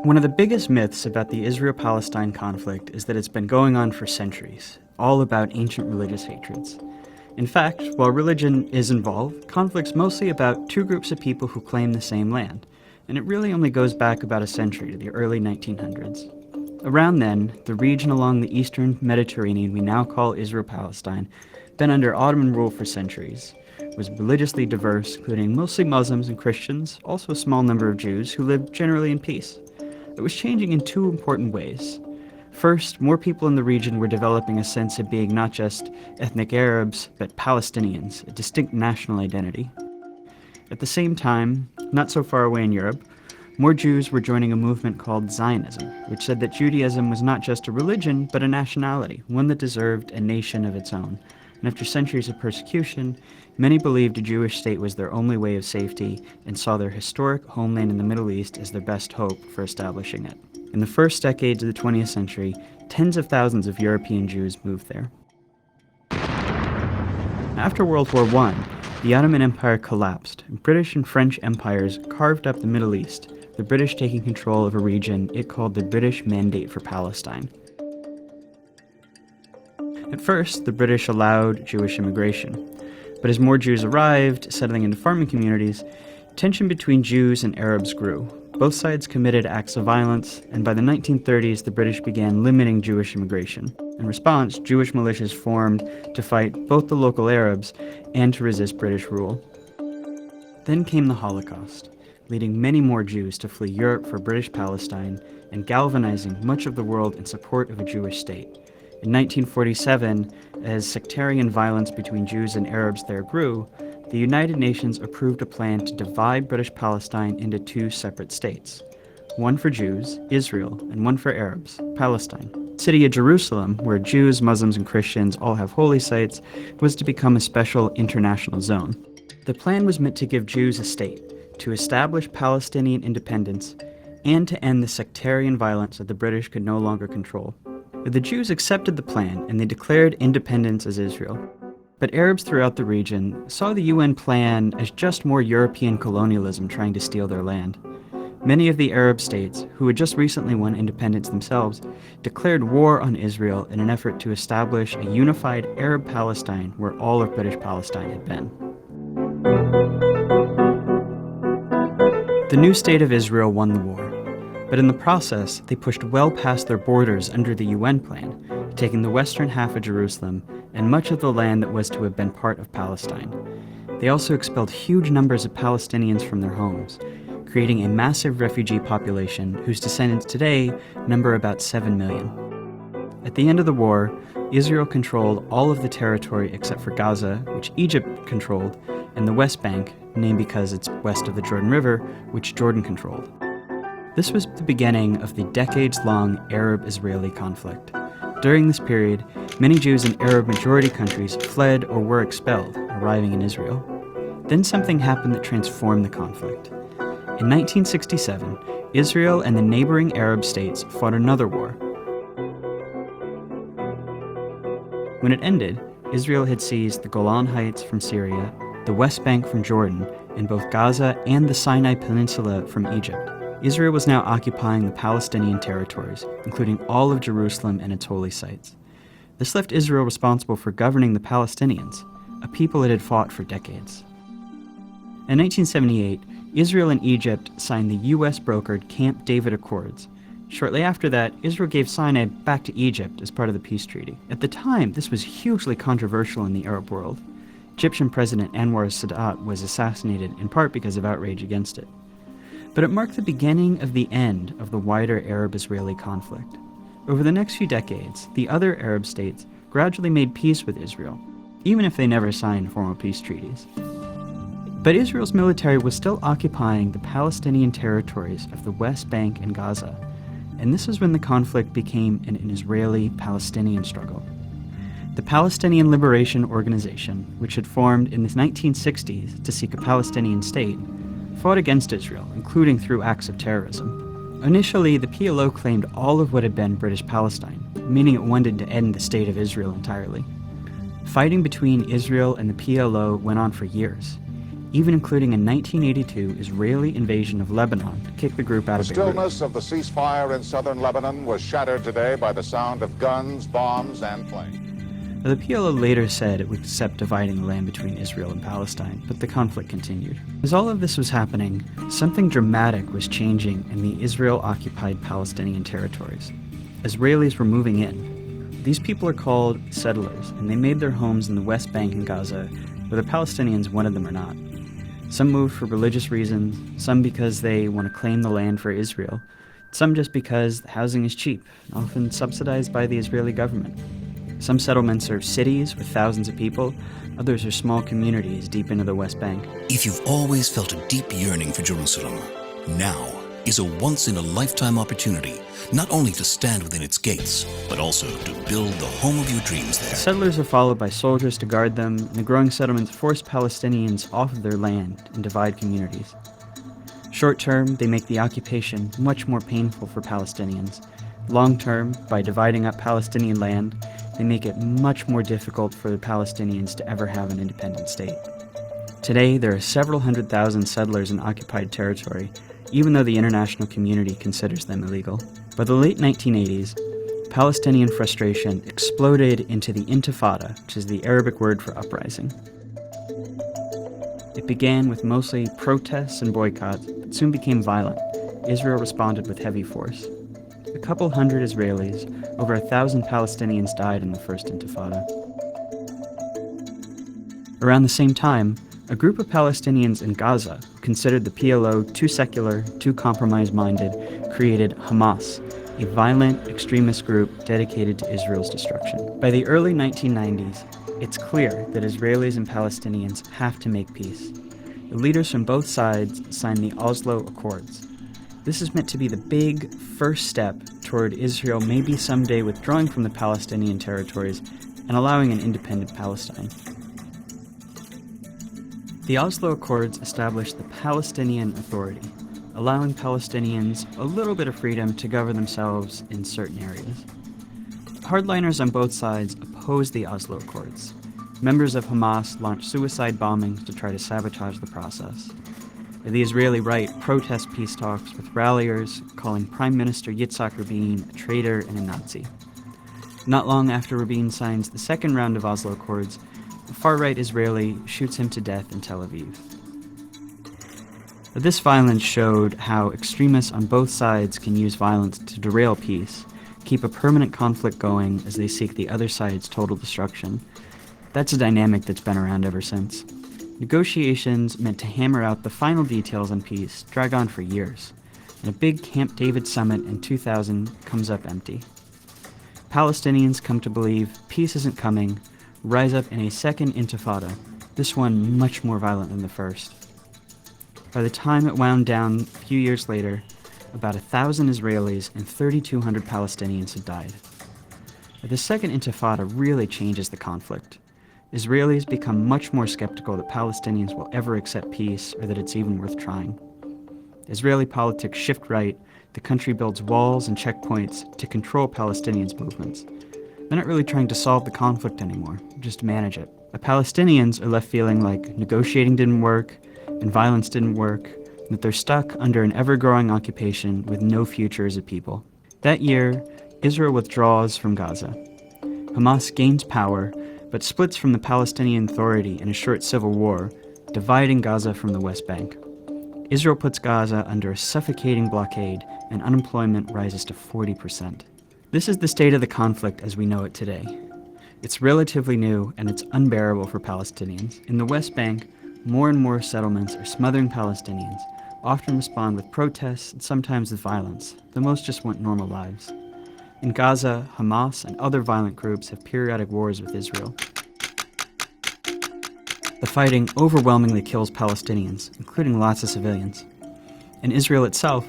One of the biggest myths about the Israel-Palestine conflict is that it's been going on for centuries, all about ancient religious hatreds. In fact, while religion is involved, conflict's mostly about two groups of people who claim the same land, and it really only goes back about a century to the early 1900s. Around then, the region along the eastern Mediterranean we now call Israel-Palestine, been under Ottoman rule for centuries, was religiously diverse, including mostly Muslims and Christians, also a small number of Jews who lived generally in peace. It was changing in two important ways. First, more people in the region were developing a sense of being not just ethnic Arabs, but Palestinians, a distinct national identity. At the same time, not so far away in Europe, more Jews were joining a movement called Zionism, which said that Judaism was not just a religion, but a nationality, one that deserved a nation of its own. And after centuries of persecution, many believed a Jewish state was their only way of safety and saw their historic homeland in the Middle East as their best hope for establishing it. In the first decades of the 20th century, tens of thousands of European Jews moved there. After World War I, the Ottoman Empire collapsed, and British and French empires carved up the Middle East, the British taking control of a region it called the British Mandate for Palestine. At first, the British allowed Jewish immigration, but as more Jews arrived, settling into farming communities, tension between Jews and Arabs grew. Both sides committed acts of violence, and by the 1930s, the British began limiting Jewish immigration. In response, Jewish militias formed to fight both the local Arabs and to resist British rule. Then came the Holocaust, leading many more Jews to flee Europe for British Palestine and galvanizing much of the world in support of a Jewish state. In 1947, as sectarian violence between Jews and Arabs there grew, the United Nations approved a plan to divide British Palestine into two separate states. One for Jews, Israel, and one for Arabs, Palestine. The city of Jerusalem, where Jews, Muslims, and Christians all have holy sites, was to become a special international zone. The plan was meant to give Jews a state, to establish Palestinian independence, and to end the sectarian violence that the British could no longer control. The Jews accepted the plan, and they declared independence as Israel. But Arabs throughout the region saw the UN plan as just more European colonialism trying to steal their land. Many of the Arab states, who had just recently won independence themselves, declared war on Israel in an effort to establish a unified Arab Palestine where all of British Palestine had been. The new state of Israel won the war. But in the process, they pushed well past their borders under the UN plan, taking the western half of Jerusalem and much of the land that was to have been part of Palestine. They also expelled huge numbers of Palestinians from their homes, creating a massive refugee population whose descendants today number about 7 million. At the end of the war, Israel controlled all of the territory except for Gaza, which Egypt controlled, and the West Bank, named because it's west of the Jordan River, which Jordan controlled. This was the beginning of the decades-long Arab-Israeli conflict. During this period, many Jews in Arab-majority countries fled or were expelled, arriving in Israel. Then something happened that transformed the conflict. In 1967, Israel and the neighboring Arab states fought another war. When it ended, Israel had seized the Golan Heights from Syria, the West Bank from Jordan, and both Gaza and the Sinai Peninsula from Egypt. Israel was now occupying the Palestinian territories, including all of Jerusalem and its holy sites. This left Israel responsible for governing the Palestinians, a people it had fought for decades. In 1978, Israel and Egypt signed the US-brokered Camp David Accords. Shortly after that, Israel gave Sinai back to Egypt as part of the peace treaty. At the time, this was hugely controversial in the Arab world. Egyptian President Anwar Sadat was assassinated in part because of outrage against it. But it marked the beginning of the end of the wider Arab-Israeli conflict. Over the next few decades, the other Arab states gradually made peace with Israel, even if they never signed formal peace treaties. But Israel's military was still occupying the Palestinian territories of the West Bank and Gaza, and this is when the conflict became an Israeli-Palestinian struggle. The Palestinian Liberation Organization, which had formed in the 1960s to seek a Palestinian state, fought against Israel, including through acts of terrorism. Initially, the PLO claimed all of what had been British Palestine, meaning it wanted to end the state of Israel entirely. Fighting between Israel and the PLO went on for years. even including a 1982 Israeli invasion of Lebanon to kick the group out of Beirut. The stillness of the ceasefire in southern Lebanon was shattered today by the sound of guns, bombs, and planes. The PLO later said it would accept dividing the land between Israel and Palestine, but the conflict continued. As all of this was happening, something dramatic was changing in the Israel-occupied Palestinian territories. Israelis were moving in. These people are called settlers, and they made their homes in the West Bank and Gaza, whether Palestinians wanted them or not. Some moved for religious reasons, some because they want to claim the land for Israel, some just because housing is cheap, often subsidized by the Israeli government. Some settlements are cities with thousands of people, others are small communities deep into the West Bank. If you've always felt a deep yearning for Jerusalem, now is a once-in-a-lifetime opportunity, not only to stand within its gates, but also to build the home of your dreams there. Settlers are followed by soldiers to guard them, and the growing settlements force Palestinians off of their land and divide communities. Short term, they make the occupation much more painful for Palestinians. Long term, by dividing up Palestinian land, they make it much more difficult for the Palestinians to ever have an independent state. Today, there are several 100,000 settlers in occupied territory, even though the international community considers them illegal. By the late 1980s, Palestinian frustration exploded into the Intifada, which is the Arabic word for uprising. It began with mostly protests and boycotts, but soon became violent. Israel responded with heavy force. A couple hundred Israelis, over 1,000 Palestinians died in the First Intifada. Around the same time, a group of Palestinians in Gaza, considered the PLO too secular, too compromise-minded, created Hamas, a violent extremist group dedicated to Israel's destruction. By the early 1990s, it's clear that Israelis and Palestinians have to make peace. The leaders from both sides signed the Oslo Accords. This is meant to be the big first step toward Israel maybe someday withdrawing from the Palestinian territories and allowing an independent Palestine. The Oslo Accords established the Palestinian Authority, allowing Palestinians a little bit of freedom to govern themselves in certain areas. Hardliners on both sides opposed the Oslo Accords. Members of Hamas launched suicide bombings to try to sabotage the process. The Israeli right protests peace talks with ralliers calling Prime Minister Yitzhak Rabin a traitor and a Nazi. Not long after Rabin signs the second round of Oslo Accords, the far-right Israeli shoots him to death in Tel Aviv. This violence showed how extremists on both sides can use violence to derail peace, keep a permanent conflict going as they seek the other side's total destruction. That's a dynamic that's been around ever since. Negotiations meant to hammer out the final details on peace drag on for years, and a big Camp David summit in 2000 comes up empty. Palestinians come to believe peace isn't coming, rise up in a second intifada, this one much more violent than the first. By the time it wound down a few years later, about 1,000 Israelis and 3,200 Palestinians had died. The second intifada really changes the conflict. Israelis become much more skeptical that Palestinians will ever accept peace or that it's even worth trying. Israeli politics shift right, the country builds walls and checkpoints to control Palestinians' movements. They're not really trying to solve the conflict anymore, just manage it. The Palestinians are left feeling like negotiating didn't work, and violence didn't work, and that they're stuck under an ever-growing occupation with no future as a people. That year, Israel withdraws from Gaza. Hamas gains power, but splits from the Palestinian Authority in a short civil war, dividing Gaza from the West Bank. Israel puts Gaza under a suffocating blockade, and unemployment rises to 40%. This is the state of the conflict as we know it today. It's relatively new, and it's unbearable for Palestinians. In the West Bank, more and more settlements are smothering Palestinians, often respond with protests and sometimes with violence. The most just want normal lives. In Gaza, Hamas and other violent groups have periodic wars with Israel. The fighting overwhelmingly kills Palestinians, including lots of civilians. In Israel itself,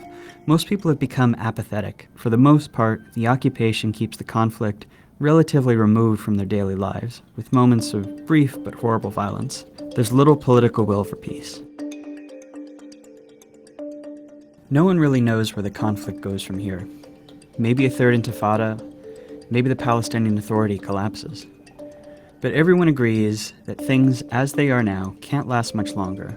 most people have become apathetic. For the most part, the occupation keeps the conflict relatively removed from their daily lives, with moments of brief but horrible violence. There's little political will for peace. No one really knows where the conflict goes from here. Maybe a third intifada, maybe the Palestinian Authority collapses. But everyone agrees that things as they are now can't last much longer,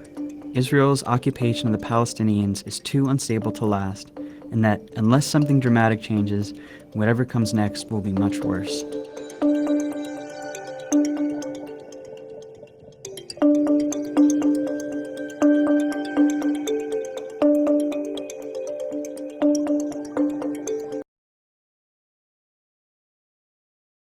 Israel's occupation of the Palestinians is too unstable to last, and that unless something dramatic changes, whatever comes next will be much worse.